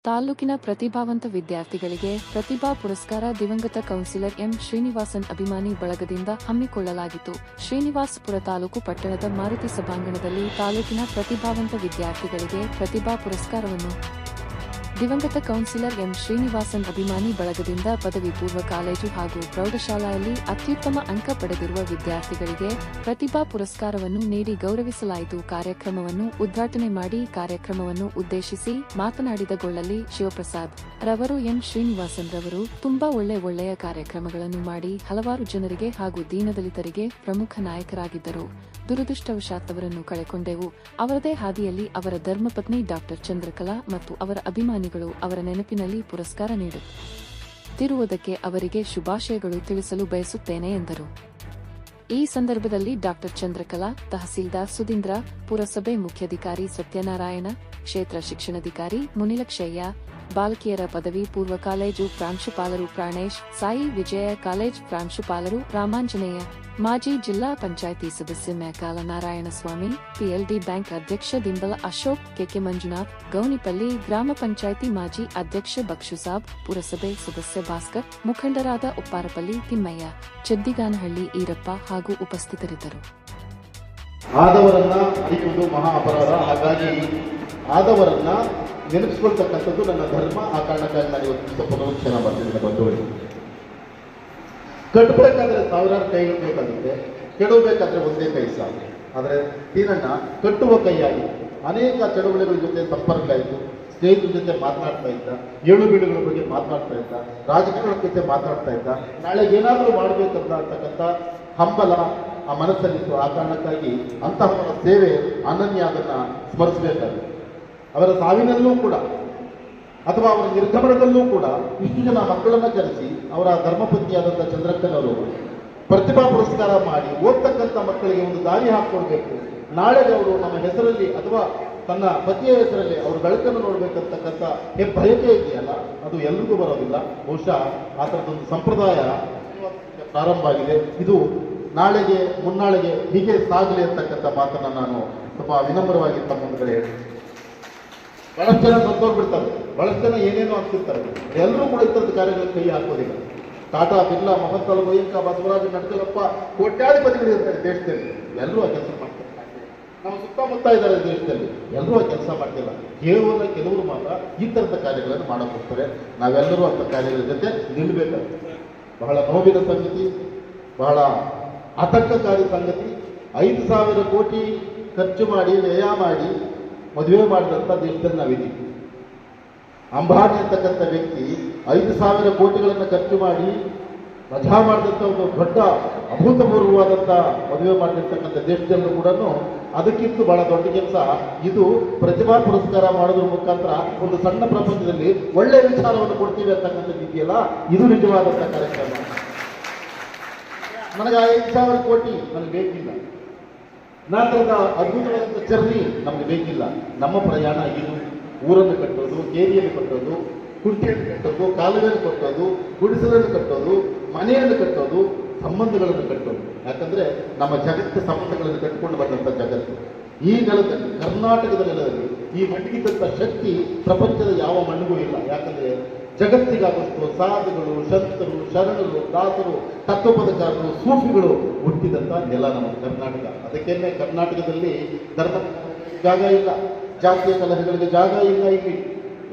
ತಾಲೂಕಿನ ಪ್ರತಿಭಾವಂತ ವಿದ್ಯಾರ್ಥಿಗಳಿಗೆ ಪ್ರತಿಭಾ ಪುರಸ್ಕಾರ ದಿವಂಗತ ಕೌನ್ಸಿಲರ್ ಎಂ ಶ್ರೀನಿವಾಸನ್ ಅಭಿಮಾನಿ ಬಳಗದಿಂದ ಹಮ್ಮಿಕೊಳ್ಳಲಾಗಿತ್ತು. ಶ್ರೀನಿವಾಸಪುರ ತಾಲೂಕು ಪಟ್ಟಣದ ಮಾರುತಿ ಸಭಾಂಗಣದಲ್ಲಿ ತಾಲೂಕಿನ ಪ್ರತಿಭಾವಂತ ವಿದ್ಯಾರ್ಥಿಗಳಿಗೆ ಪ್ರತಿಭಾ ಪುರಸ್ಕಾರವನ್ನು ದಿವಂಗತ ಕೌನ್ಸಿಲರ್ ಎಂ ಶ್ರೀನಿವಾಸನ್ ಅಭಿಮಾನಿ ಬಳಗದಿಂದ ಪದವಿ ಪೂರ್ವ ಕಾಲೇಜು ಹಾಗೂ ಪ್ರೌಢಶಾಲೆಯಲ್ಲಿ ಅತ್ಯುತ್ತಮ ಅಂಕ ಪಡೆದಿರುವ ವಿದ್ಯಾರ್ಥಿಗಳಿಗೆ ಪ್ರತಿಭಾ ಪುರಸ್ಕಾರವನ್ನು ನೀಡಿ ಗೌರವಿಸಲಾಯಿತು. ಕಾರ್ಯಕ್ರಮವನ್ನು ಉದ್ಘಾಟನೆ ಮಾಡಿ ಕಾರ್ಯಕ್ರಮವನ್ನು ಉದ್ದೇಶಿಸಿ ಮಾತನಾಡಿದ ಗೊಳ್ಳಲ್ಲಿ ಶಿವಪ್ರಸಾದ್ ರವರು ಎಂ ಶ್ರೀನಿವಾಸನ್ ರವರು ತುಂಬಾ ಒಳ್ಳೆಯ ಕಾರ್ಯಕ್ರಮಗಳನ್ನು ಮಾಡಿ ಹಲವಾರು ಜನರಿಗೆ ಹಾಗೂ ದೀನದಲಿತರಿಗೆ ಪ್ರಮುಖ ನಾಯಕರಾಗಿದ್ದರು. ದುರದೃಷ್ಟವಶಾತ್ ಅವರನ್ನು ಕಳೆಕೊಂಡೆವು. ಅವರದೇ ಹಾದಿಯಲ್ಲಿ ಅವರ ಧರ್ಮಪತ್ನಿ ಡಾಕ್ಟರ್ ಚಂದ್ರಕಲಾ ಮತ್ತು ಅವರ ಅಭಿಮಾನಿಗಳು ಅವರ ನೆನಪಿನಲ್ಲಿ ಪುರಸ್ಕಾರ ನೀಡುತ್ತಿರುವುದಕ್ಕೆ ಅವರಿಗೆ ಶುಭಾಶಯಗಳು ತಿಳಿಸಲು ಬಯಸುತ್ತೇನೆ ಎಂದರು. ಈ ಸಂದರ್ಭದಲ್ಲಿ ಡಾಕ್ಟರ್ ಚಂದ್ರಕಲಾ, ತಹಸೀಲ್ದಾರ್ ಸುಧೀಂದ್ರ, ಪುರಸಭೆ ಮುಖ್ಯಾಧಿಕಾರಿ ಸತ್ಯನಾರಾಯಣ, ಕ್ಷೇತ್ರ ಶಿಕ್ಷಣಾಧಿಕಾರಿ ಮುನಿಲಕ್ಷಯ್ಯ, ಬಾಲಕಿಯರ ಪದವಿ ಪೂರ್ವ ಕಾಲೇಜು ಪ್ರಾಂಶುಪಾಲರು ಪ್ರಾಣೇಶ್, ಸಾಯಿ ವಿಜಯ ಕಾಲೇಜ್ ಪ್ರಾಂಶುಪಾಲರು ರಾಮಾಂಜನೇಯ, ಮಾಜಿ ಜಿಲ್ಲಾ ಪಂಚಾಯಿತಿ ಸದಸ್ಯ ಮ್ಯಾಕಾಲ ನಾರಾಯಣಸ್ವಾಮಿ, ಪಿಎಲ್ಡಿ ಬ್ಯಾಂಕ್ ಅಧ್ಯಕ್ಷ ದಿಂಬಲ ಅಶೋಕ್, ಕೆಕೆ ಮಂಜುನಾಥ್, ಗೌನಿಪಲ್ಲಿ ಗ್ರಾಮ ಪಂಚಾಯಿತಿ ಮಾಜಿ ಅಧ್ಯಕ್ಷ ಬಕ್ಷುಸಾಬ್, ಪುರಸಭೆ ಸದಸ್ಯ ಭಾಸ್ಕರ್, ಮುಖಂಡರಾದ ಉಪ್ಪಾರಪಲ್ಲಿ ತಿಮ್ಮಯ್ಯ, ಚದ್ದಿಗಾನಹಳ್ಳಿ ಈರಪ್ಪ ಹಾಗೂ ಉಪಸ್ಥಿತರಿದ್ದರು. ಆದವರನ್ನ ಅರಿಯುವುದು ಮಹಾ ಅಪರಾಧ. ಹಾಗಾಗಿ ಆದವರನ್ನ ನೆನಪಿಸಿಕೊಳ್ತಕ್ಕಂಥದ್ದು ನನ್ನ ಧರ್ಮ. ಆ ಕಾರಣಕ್ಕಾಗಿ ನಾನು ಇವತ್ತು ಪುನರುಚ್ಚಾರ ಮಾಡ್ತಿದ್ದೇನೆ. ಬಂಧುಗಳು, ಕಟ್ಟಬೇಕಾದ್ರೆ ಸಾವಿರಾರು ಕೈಗಳು ಬೇಕಾಗುತ್ತೆ, ಕೆಡಬೇಕಾದ್ರೆ ಒಂದೇ ಕೈ ಸಾಕು. ಆದರೆ ತೀರಣ್ಣ ಕಟ್ಟುವ ಕೈಯಾಗಿ ಅನೇಕ ಚಳುವಳಿಗಳ ಜೊತೆ ಸಂಪರ್ಕ ಆಯಿತು, ಸ್ನೇಹಿತರ ಜೊತೆ ಮಾತನಾಡ್ತಾ ಇದ್ದ, ಏಳು ಬೀಳುಗಳ ಬಗ್ಗೆ ಮಾತನಾಡ್ತಾ ಇದ್ದ, ರಾಜಕೀಯಗಳ ಜೊತೆ ಮಾತನಾಡ್ತಾ ಇದ್ದ. ನಾಳೆ ಏನಾದರೂ ಮಾಡಬೇಕಂತಕ್ಕಂಥ ಹಂಬಲ ಆ ಮನಸ್ಸಲ್ಲಿತ್ತು. ಆ ಕಾರಣಕ್ಕಾಗಿ ಅಂತಹವರ ಸೇವೆ ಅನನ್ಯ, ಅದನ್ನು ಸ್ಮರಿಸಬೇಕಾಗಿದೆ. ಅವರ ಸಾವಿನಲ್ಲೂ ಕೂಡ ಅಥವಾ ಅವರ ನಿರ್ಗಮನದಲ್ಲೂ ಕೂಡ ಇಷ್ಟು ಜನ ಮಕ್ಕಳನ್ನು ಕರೆಸಿ ಅವರ ಧರ್ಮಪತ್ನಿಯಾದಂಥ ಚಂದ್ರಕ್ಕನವರು ಪ್ರತಿಭಾ ಪುರಸ್ಕಾರ ಮಾಡಿ ಓದ್ತಕ್ಕಂಥ ಮಕ್ಕಳಿಗೆ ಒಂದು ದಾರಿ ಹಾಕ್ಕೊಳ್ಬೇಕು. ನಾಳೆಗೆ ಅವರು ನಮ್ಮ ಹೆಸರಲ್ಲಿ ಅಥವಾ ತನ್ನ ಪತಿಯ ಹೆಸರಲ್ಲಿ ಅವರು ಬೆಳಕನ್ನು ನೋಡ್ಬೇಕಂತಕ್ಕಂಥ ಬಯಕೆ ಇದೆಯಲ್ಲ, ಅದು ಎಲ್ರಿಗೂ ಬರೋದಿಲ್ಲ. ಬಹುಶಃ ಆ ಥರದೊಂದು ಸಂಪ್ರದಾಯ ಪ್ರಾರಂಭ ಆಗಿದೆ. ಇದು ನಾಳೆಗೆ ಮುನ್ನಾಳೆಗೆ ಹೀಗೆ ಸಾಗಲಿ ಅಂತಕ್ಕಂಥ ಮಾತನ್ನು ನಾನು ಸ್ವಲ್ಪ ವಿನಮ್ರವಾಗಿ ತಮ್ಮ ಮುಂದೆ ಹೇಳಿ. ಬಹಳಷ್ಟು ಜನ ಸತ್ತೋಗ್ಬಿಡ್ತಾರೆ, ಬಹಳಷ್ಟು ಜನ ಏನೇನೋ ಆಗ್ತಿರ್ತಾರೆ. ಎಲ್ಲರೂ ಕೂಡ ಇಂಥದ್ದು ಕಾರ್ಯಗಳಿಗೆ ಕೈ ಹಾಕೋದಿಲ್ಲ. ಟಾಟಾ, ಬಿರ್ಲಾ, ಮಹತ್ತಲ್, ಗೋಯಂಕ, ಬಸವರಾಜ, ನಡ್ಕಲಪ್ಪ, ಕೋಟ್ಯಾಧಿಪತಿಗಳು ಇರ್ತಾರೆ ದೇಶದಲ್ಲಿ. ಎಲ್ಲರೂ ಆ ಕೆಲಸ ಮಾಡ್ತಾರೆ. ನಮ್ಮ ಸುತ್ತಮುತ್ತ ಇದ್ದಾರೆ ದೇಶದಲ್ಲಿ, ಎಲ್ಲರೂ ಆ ಕೆಲಸ ಮಾಡ್ತಿಲ್ಲ. ಕೇವಲ ಕೆಲವರು ಮಾತ್ರ ಈ ಥರದ ಕಾರ್ಯಗಳನ್ನು ಮಾಡಕ್ಕೆ ಹೋಗ್ತಾರೆ. ನಾವೆಲ್ಲರೂ ಅಂಥ ಕಾರ್ಯಗಳ ಜೊತೆ ನಿಲ್ಲಬೇಕಾಗುತ್ತೆ. ಬಹಳ ನೋವಿನ ಸಂಗತಿ, ಬಹಳ ಆತಂಕಕಾರಿ ಸಂಗತಿ. 5,000 ಕೋಟಿ ಖರ್ಚು ಮಾಡಿ ವ್ಯಯ ಮಾಡಿ ಮದುವೆ ಮಾಡಿದಂಥ ದೇಶದಲ್ಲಿ ನಾವಿದ್ದೀವಿ. ಅಂಬಾನಿ ಅಂತಕ್ಕಂಥ ವ್ಯಕ್ತಿ 5,000 ಕೋಟಿಗಳನ್ನು ಖರ್ಚು ಮಾಡಿ ರಜಾ ಮಾಡಿದಂಥ ಒಂದು ದೊಡ್ಡ ಅಭೂತಪೂರ್ವವಾದಂಥ ಮದುವೆ ಮಾಡಿರ್ತಕ್ಕಂಥ ದೇಶದಲ್ಲೂ ಕೂಡ ಅದಕ್ಕಿಂತ ಬಹಳ ದೊಡ್ಡ ಕೆಲಸ ಇದು. ಪ್ರತಿಭಾ ಪುರಸ್ಕಾರ ಮಾಡೋದ್ರ ಮುಖಾಂತರ ಒಂದು ಸಣ್ಣ ಪ್ರಪಂಚದಲ್ಲಿ ಒಳ್ಳೆಯ ವಿಚಾರವನ್ನು ಕೊಡ್ತೀವಿ ಅಂತಕ್ಕಂಥದ್ದು ಇದೆಯಲ್ಲ, ಇದು ನಿಜವಾದಂಥ ಕಾರ್ಯಕ್ರಮ. ನನಗೆ 5,000 ಕೋಟಿ ನನಗೆ ಬೇಕಿಲ್ಲ, ನಂತರದ ಅದ್ಭುತವಾದಂಥ ಜರ್ನಿ ನಮಗೆ ಬೇಕಿಲ್ಲ. ನಮ್ಮ ಪ್ರಯಾಣ ಇದು. ಊರನ್ನು ಕಟ್ಟೋದು, ಕೇರಿಯನ್ನು ಕಟ್ಟೋದು, ಕುಂಟೆಯನ್ನು ಕಟ್ಟೋದು, ಕಾಲುವೆಯನ್ನು ಕಟ್ಟೋದು, ಗುಡಿಸಲನ್ನು ಕಟ್ಟೋದು, ಮನೆಯನ್ನು ಕಟ್ಟೋದು, ಸಂಬಂಧಗಳನ್ನು ಕಟ್ಟೋದು. ಯಾಕಂದರೆ ನಮ್ಮ ಜಗತ್ತು ಸಂಬಂಧಗಳನ್ನು ಕಟ್ಟಿಕೊಂಡು ಬಂದಂಥ ಜಗತ್ತು. ಈ ನೆಲದಲ್ಲಿ, ಕರ್ನಾಟಕದ ನೆಲದಲ್ಲಿ ಈ ಮಣ್ಣಿಗಿದ್ದಂಥ ಶಕ್ತಿ ಪ್ರಪಂಚದ ಯಾವ ಮಣ್ಣಿಗೂ ಇಲ್ಲ. ಯಾಕಂದರೆ ಜಗತ್ತಿಗಾದಷ್ಟು ಸಾಧುಗಳು, ಸಂತರು, ಶರಣರು, ದಾಸರು, ತತ್ವಪದಕಾರರು, ಸೂಫಿಗಳು ಹುಟ್ಟಿದಂಥ ನೆಲ ನಮ್ಮ ಕರ್ನಾಟಕ. ಅದಕ್ಕೇನೆ ಕರ್ನಾಟಕದಲ್ಲಿ ಧರ್ಮ ಜಾಗ ಇಲ್ಲ, ಜಾತಿಯ ಕಲಹಗಳಿಗೆ ಜಾಗ ಇಲ್ಲ ಇಲ್ಲಿ.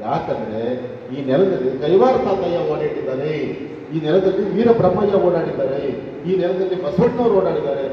ಯಾಕಂದರೆ ಈ ನೆಲದಲ್ಲಿ ಕೈವಾರ ತಾತಯ್ಯ ಓಡಾಡಿದ್ದಾರೆ, ಈ ನೆಲದಲ್ಲಿ ವೀರ ಬ್ರಹ್ಮಯ್ಯ ಓಡಾಡಿದ್ದಾರೆ, ಈ ನೆಲದಲ್ಲಿ ಬಸವಣ್ಣವರು ಓಡಾಡಿದ್ದಾರೆ.